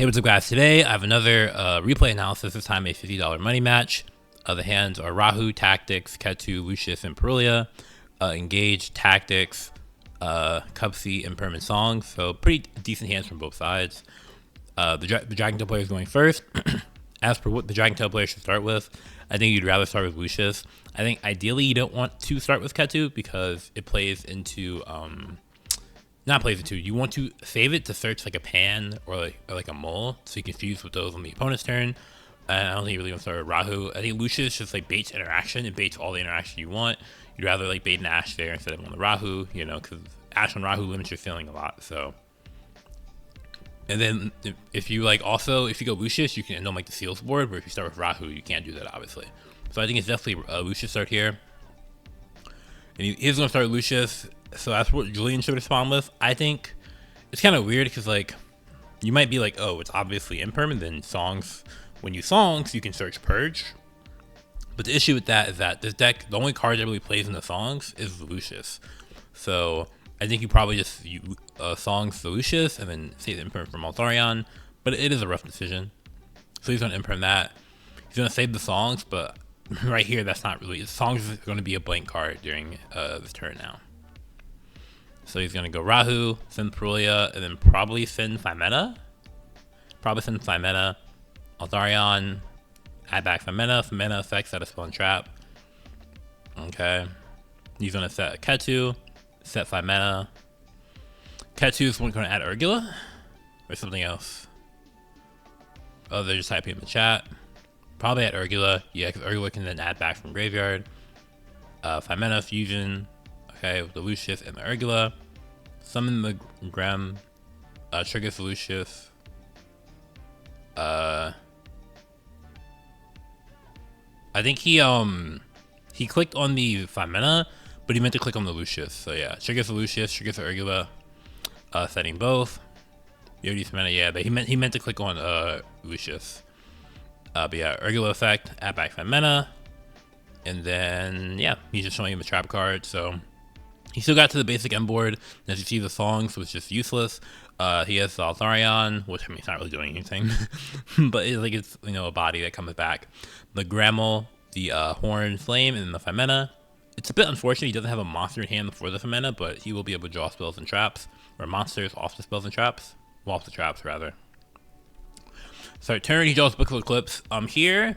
Hey, what's up guys? Today I have another replay analysis, this time a $50 money match. The hands are Rahu, Tactics, Ketu, Lucius, and Perulia. Engage, Tactics, Cupsy, and Permanent Song. So pretty decent hands from both sides. The Dracotail player is going first. As per what the Dracotail player should start with, I think you'd rather start with Lucius. I think ideally you don't want to start with Ketu because it plays into you want to save it to search like a pan or like a mole, so you can fuse with those on the opponent's turn. And I don't think you really want to start with Rahu. I think Lucius just like baits interaction. It baits all the interaction you want. You'd rather like bait an Ashe there instead of on the Rahu, you know, because Ashe on Rahu limits your ceiling a lot. So, and then if you go Lucius, you can end on like the seals board. Where if you start with Rahu, you can't do that obviously. So I think it's definitely Lucius start here. And he's going to start with Lucius. So that's what Julian should respond with. I think it's kind of weird because like you might be like, oh, it's obviously imperm, and then songs. When you songs, you can search Purge. But the issue with that is that this deck, the only card that really plays in the songs is Lucius. So I think you probably just songs the Lucius and then save the imperm from Altarion. But it is a rough decision. So he's going to imperm that. He's going to save the songs, but right here, that's not really. Songs is going to be a blank card during this turn now. So he's going to go Rahu, send Perulia, and then probably send Phimena. Altarion, add back Phimena effects, set a spell and trap. Okay. He's going to set Ketu, set Phimena. Ketu is going to add Urgula or something else. Oh, they're just typing in the chat. Probably add Urgula. Yeah, because Urgula can then add back from graveyard. Phimena fusion. Okay, with the Lucius and the Urgula. Summon the Grem. Triggers the Lucius. I think he clicked on the Phimena, but he meant to click on the Lucius. So yeah, triggers the Lucius, triggers the Urgula. Setting both. Yodi Phimena, yeah, but he meant to click on Lucius. But yeah, Urgula effect, add back Phimena. And then yeah, he's just showing him a trap card, so he still got to the basic end board. As you see, the songs was just useless. He has the Altarion, which I mean, it's not really doing anything, but it's you know, a body that comes back. The Grammel, the Horn Flame, and then the Phimena. It's a bit unfortunate he doesn't have a monster in hand for the Phimena, but he will be able to draw spells and traps, or monsters off the spells and traps, well, off the traps rather. So turn, he draws Book of Eclipse. Here,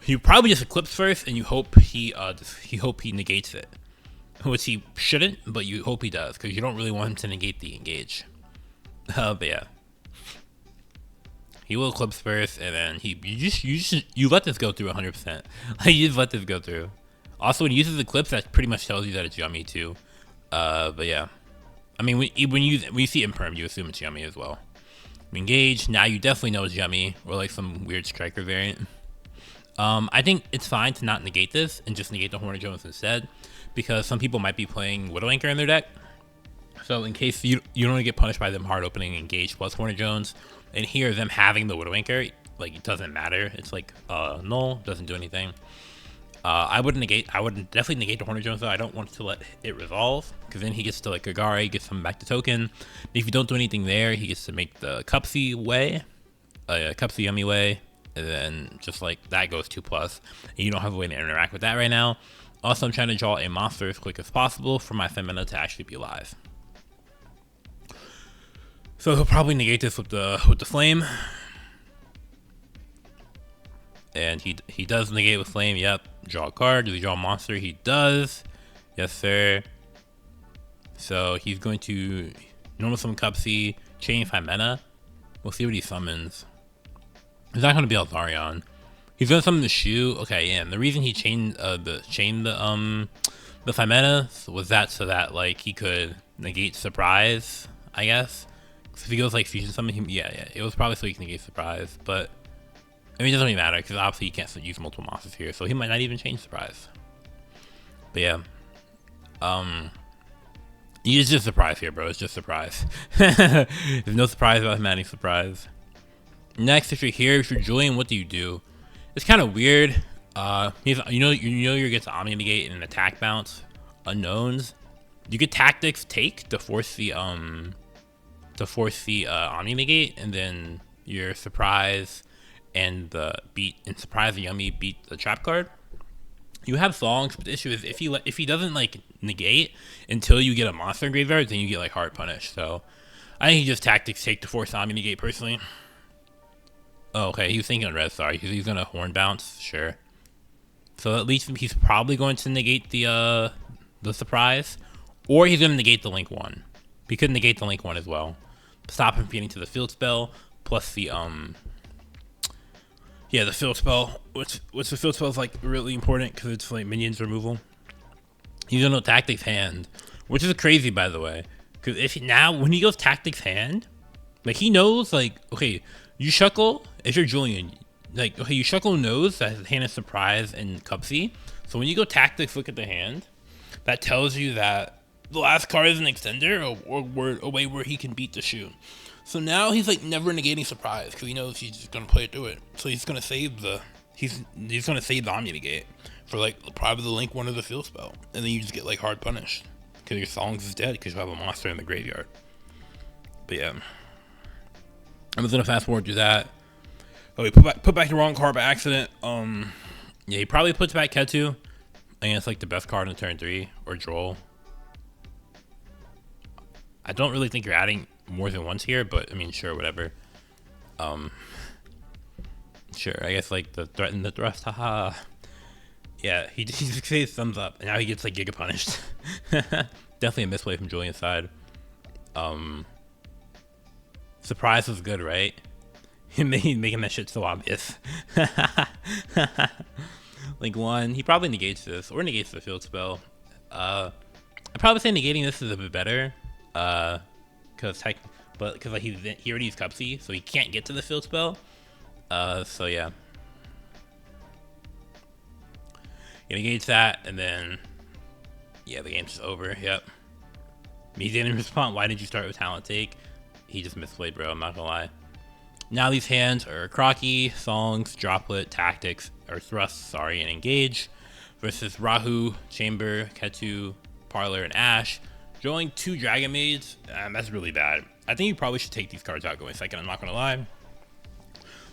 you probably just Eclipse first, and you hope he negates it. Which he shouldn't, but you hope he does, because you don't really want him to negate the engage. But yeah, he will Eclipse first, and then you let this go through 100%. Like, you just let this go through. Also, when he uses Eclipse, that pretty much tells you that it's yummy too. But yeah, I mean, when you see imperm, you assume it's yummy as well. Engage, now you definitely know it's yummy, or like some weird striker variant. I think it's fine to not negate this and just negate the Horn of Jones instead, because some people might be playing Widow Anchor in their deck. So in case you don't get punished by them hard opening Engage plus Horn of Jones, and here them having the Widow Anchor, like, it doesn't matter. It's like null, doesn't do anything. I would definitely negate the Horn of Jones though. I don't want to let it resolve, because then he gets to like Gagari, gets him back to token. If you don't do anything there, he gets to make the Cupsy way, Cupsy yummy way. And then just like that goes 2+, and you don't have a way to interact with that right now. Also, I'm trying to draw a monster as quick as possible for my Phimena to actually be alive. So he'll probably negate this with the flame, and he does negate with flame. Yep. Draw a card. Does he draw a monster? He does. Yes, sir. So he's going to normal summon Cupsy, chain Phimena. We'll see what he summons. It's not going to be Altarion. He's going to summon the Shoe. Okay, yeah. And the reason he chained the Phimena was that so that like he could negate surprise, I guess. So if he goes like fusion summon him, yeah. It was probably so he can negate surprise, but I mean, it doesn't really matter because obviously he can't use multiple monsters here, so he might not even change surprise. But yeah, it's just surprise here, bro. It's just surprise. There's no surprise about him adding surprise. Next, if you're here, if you're Julian, what do you do? It's kind of weird. You know you're against Omni Negate and an attack bounce, unknowns. You get Tactics take to force the to force the Omni negate, and then your surprise and surprise and Yummy beat the trap card. You have songs, but the issue is if he doesn't like negate until you get a monster in graveyard, then you get like hard punished. So I think he just tactics take to force Omni negate personally. Oh, okay, he was thinking on red, sorry. He's gonna horn bounce, sure. So at least he's probably going to negate the surprise, or he's gonna negate the link one. He could negate the link one as well. Stop him from getting to the field spell, plus the the field spell, which the field spell is like really important because it's like minions removal. He's gonna tactics hand, which is crazy by the way, because when he goes tactics hand, like he knows like, okay, you Shuckle, if you're Julian, like, okay, you Shuckle knows that his hand is surprise and cupsy, so when you go tactics look at the hand, that tells you that the last card is an extender or a way where he can beat the shoe. So now he's like never negating surprise because he knows he's just gonna play through it. So he's gonna save the Omni negate for like probably the link one of the field spell, and then you just get like hard punished because your songs is dead because you have a monster in the graveyard. But yeah, I'm just gonna fast forward to that. Oh, he put back the wrong card by accident. Yeah, he probably puts back Ketu. I think it's like the best card in turn 3 or Droll. I don't really think you're adding more than once here, but I mean, sure, whatever. Sure, I guess like the threat and the thrust, haha. Yeah, he just says thumbs up, and now he gets like giga punished. Definitely a misplay from Julian's side. Surprise was good, right? Making that shit so obvious. Like one, he probably negates this or negates the field spell. I'd probably say negating this is a bit better. Because like he already used Cupsy, so he can't get to the field spell. So yeah. He negates that, and then yeah, the game's just over. Yep. Me didn't respond. Why did you start with talent take? He just misplayed, bro. I'm not gonna lie. Now these hands are Crocky, Songs, Droplet, Tactics, or Thrust, sorry, and Engage, versus Rahu, Chamber, Ketu, Parlor, and Ash. Drawing 2 Dragonmaids, that's really bad. I think you probably should take these cards out going second, I'm not gonna lie.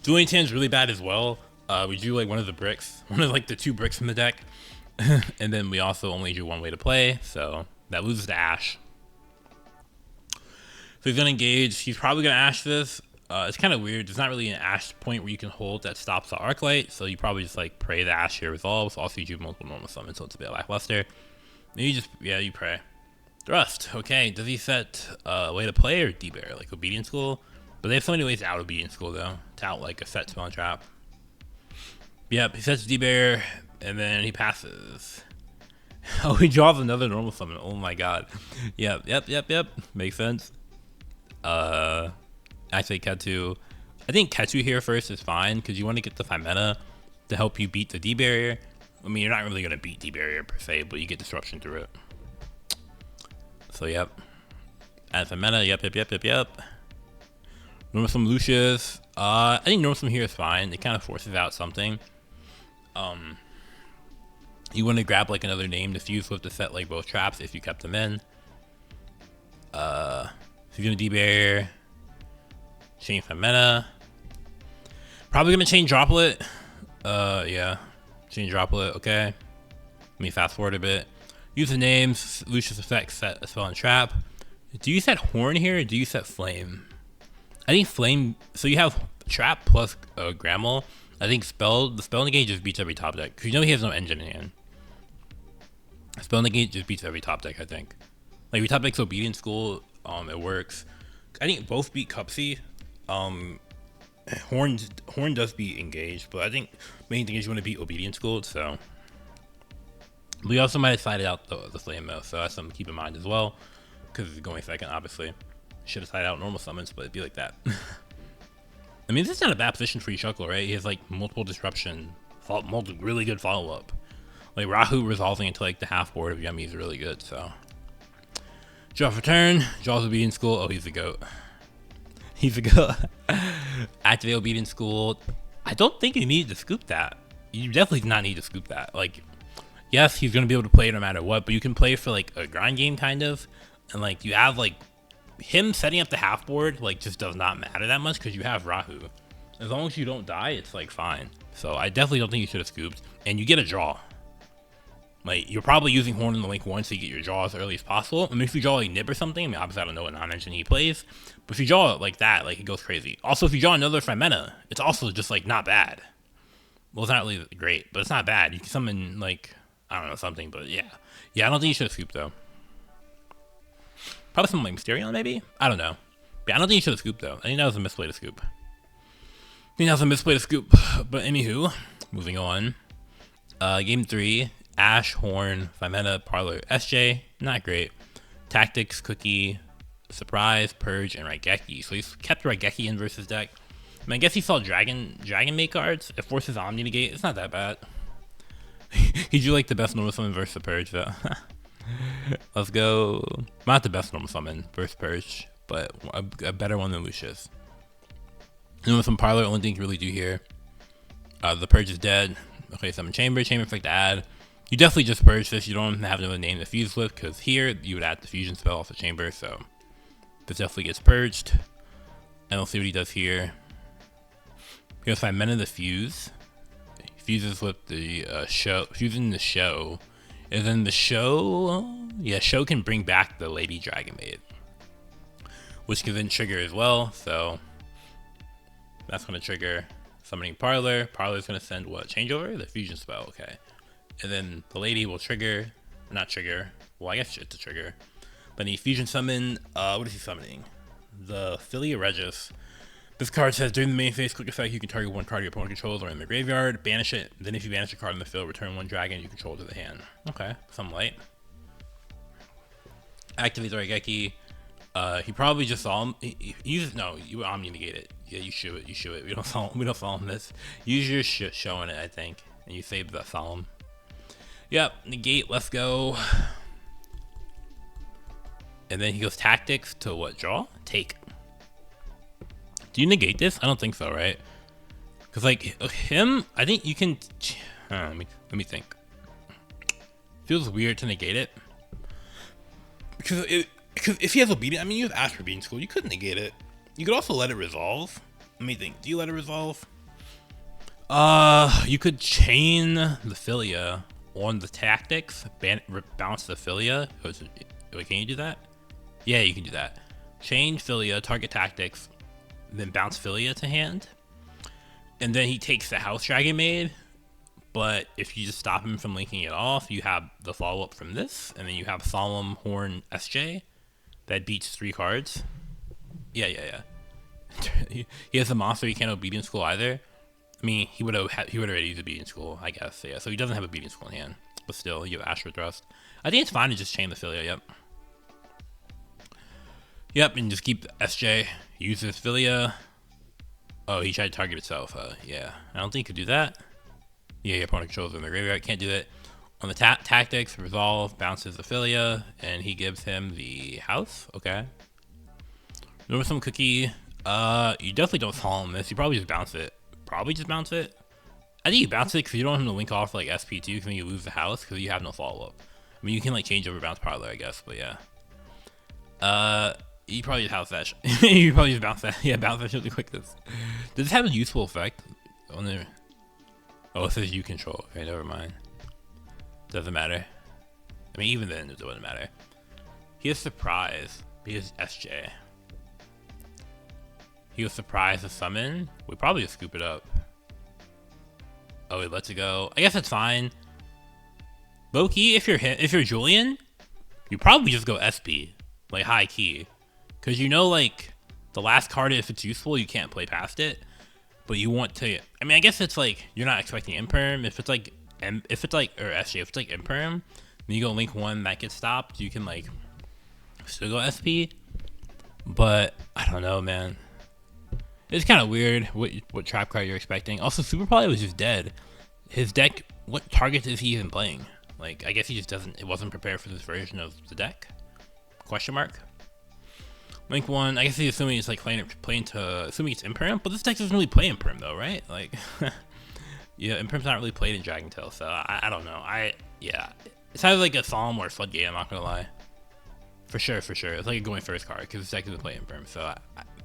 Dueling is really bad as well. We drew like one of the bricks, one of like the 2 bricks from the deck. And then we also only drew 1 way to play, so that loses to Ash. So he's gonna engage, he's probably gonna Ash this. It's kind of weird, there's not really an Ash point where you can hold that stops the Arclight, so you probably just like pray the Ash here resolves. Also you do multiple normal summons, so it's a bit lackluster. And you just, yeah, you pray. Thrust, okay, does he set way to play or D-Bear, like Obedient School? But they have so many ways to out Obedient School though, to out like a set spell and trap. Yep, he sets D-Bear, and then he passes. Oh, he draws another normal summon, oh my god. Yep, makes sense. Actually Ketu, I think Ketu here first is fine, because you want to get the 5 mana to help you beat the D-Barrier. I mean, you're not really going to beat D-Barrier per se, but you get disruption through it. So yep, add 5 mana, yep. Normal Summon Lucius, I think Normal Summon here is fine, it kind of forces out something. You want to grab like another name to fuse with to set like both traps if you kept them in. So you're going to D-Barrier, change 5 mana. Probably going to change Droplet. Yeah, change Droplet, okay. Let me fast forward a bit. Use the names, Lucius effects, set a spell and trap. Do you set Horn here or do you set Flame? I think Flame, so you have Trap plus Grammel. I think the spell negate just beats every top deck. Because you know he has no engine in hand. Spell negate just beats every top deck, I think. Like, if your top deck's Obedient School, it works. I think both beat Cupsy. Horn does beat Engage, but I think main thing is you want to beat Obedient School, so. We also might have sided out the Flame though, so that's something to keep in mind as well. Because it's going second, obviously. Should have sided out normal summons, but it'd be like that. I mean, this is not a bad position for Shuckle, right? He has like multiple disruption, really good follow up. Like Rahu resolving into like the half board of Yummy is really good, so. Draw for turn, draws Obedient School. Oh, he's a goat. He's a goat. Activate Obedient School. I don't think you need to scoop that. You definitely do not need to scoop that. Like, yes, he's going to be able to play no matter what, but you can play for like a grind game kind of. And like you have like him setting up the half board like just does not matter that much because you have Rahu. As long as you don't die, it's like fine. So I definitely don't think you should have scooped. And you get a draw. Like, you're probably using Horn in the link 1 so you get your draw as early as possible. I mean, if you draw like Nib or something, I mean, obviously I don't know what non-engine he plays, but if you draw it like that, like, it goes crazy. Also, if you draw another Fragmenta, it's also just, like, not bad. Well, it's not really great, but it's not bad. You can summon, like, I don't know, something, but yeah. Yeah, I don't think you should have scooped, though. Probably something like Mysterion, maybe? I don't know. But yeah, I don't think you should have scooped, though. I think that was a misplay to scoop. But anywho, moving on. Game 3. Ash, Horn, Fragmenta, Parlor, SJ, not great. Tactics, Cookie, Surprise, Purge, and Raigeki. So he's kept Raigeki in versus deck. I mean, I guess he saw Dragonmaid cards. It forces Omni negate. It's not that bad. He drew like the best normal summon versus the Purge though. Let's go. Not the best normal summon versus Purge, but a better one than Lucius. And with some Parlor, only thing you can really do here. The Purge is dead. Okay, summon Chamber. Chamber's like to add. You definitely just purge this. You don't have another name to fuse with because here you would add the fusion spell off the chamber. So this definitely gets purged. And we'll see what he does here. He goes Fragmenta the fuse. He fuses with the show. Fusing the show. And then the show. Yeah, show can bring back the Lady Dragonmaid, which can then trigger as well. So that's going to trigger summoning Parlor. Parlor's going to send what? Changeover? The fusion spell. Okay. And then the lady will trigger, not trigger, well I guess it's a trigger. But he fusion summon, what is he summoning? The Philia Regis. This card says, during the main phase, quick effect, you can target one card your opponent controls or in the graveyard, banish it, then if you banish a card in the field, return one dragon you control to the hand. Okay, some light. Activate the Raigeki. He probably just saw him, he uses, no, you Omni negate it. Yeah, you shoot it, we don't saw him this. Use your shit showing it, I think, and you save the solemn. Yep, negate, let's go. And then he goes tactics to what? Draw? Take. Do you negate this? I don't think so, right? Because, like, him, I think you can... let me think. Feels weird to negate it. Because if he has obedience... I mean, you have Ash for being school. You could negate it. You could also let it resolve. Let me think. Do you let it resolve? You could chain the Philia on the tactics, bounce the Philia. Wait, can you do that? Yeah, you can do that. Chain Philia, target tactics, then bounce Philia to hand. And then he takes the House Dragonmaid, but if you just stop him from linking it off, you have the follow-up from this, and then you have Solemn, Horn, SJ. That beats 3 cards. Yeah. He has a monster he can't obedience school either. I mean, he would already use obedience school, I guess. So, yeah, so he doesn't have obedience school in hand, but still, you have Astro Thrust. I think it's fine to just chain the Philia. Yep, and just keep SJ. Use this Philia. Oh, he tried to target itself. Yeah, I don't think he could do that. Yeah, your opponent controls in the graveyard. Can't do it. On the tactics, resolve, bounces the Philia, and he gives him the house. Okay. Remember some Cookie. You definitely don't solemn this. You probably just bounce it. I think you bounce it because you don't want him to link off like SP2 because then you lose the house because you have no follow-up. I mean, you can like change over bounce Parlor, I guess, but yeah. You probably just house that. You probably just bounce that. Yeah, bounce that really quick. Does this have a useful effect on there? Oh, it says you control. Okay, never mind. Doesn't matter. I mean, even then, it doesn't matter. He has Surprise. He has SJ. He was surprised to summon. We probably just scoop it up. Oh, he lets it go. I guess that's fine. Low key, if you're Julian, you probably just go SP, like high key, because you know, like the last card, if it's useful, you can't play past it. But you want to. I mean, I guess it's like you're not expecting Imperm. If it's like SJ, if it's like Imperm, then you go link 1 that gets stopped. You can like still go SP. But I don't know, man. It's kind of weird what trap card you're expecting. Also, Super probably was just dead. His deck, what targets is he even playing? Like, I guess he just it wasn't prepared for this version of the deck? Question mark. Link 1, I guess he's assuming it's like assuming it's Imperm, but this deck doesn't really play Imperm though, right? Like, yeah, Imperm's not really played in Dragontail, so I don't know. Yeah. It sounds like a Solemn or a Floodgate, I'm not gonna lie. For sure, for sure. It's like a going first card because it's actually the play infirm. So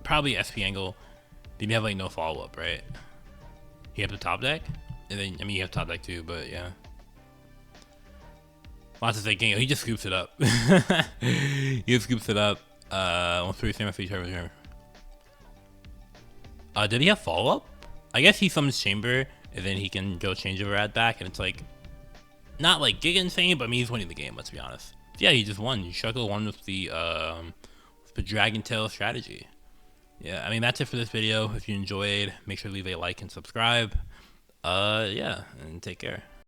probably SP angle. Then you have like no follow up, right? You have the top deck, and then I mean you have top deck too, but yeah. Lots of thinking. He just scoops it up. He just scoops it up. 1 3 same as each other. Did he have follow up? I guess he summons Chamber, and then he can go change over add back, and it's like not like giga insane, but I mean he's winning the game. Let's be honest. Yeah, he just won. Shuckle won with the Dracotail strategy. Yeah, I mean that's it for this video. If you enjoyed, make sure to leave a like and subscribe. Yeah, and take care.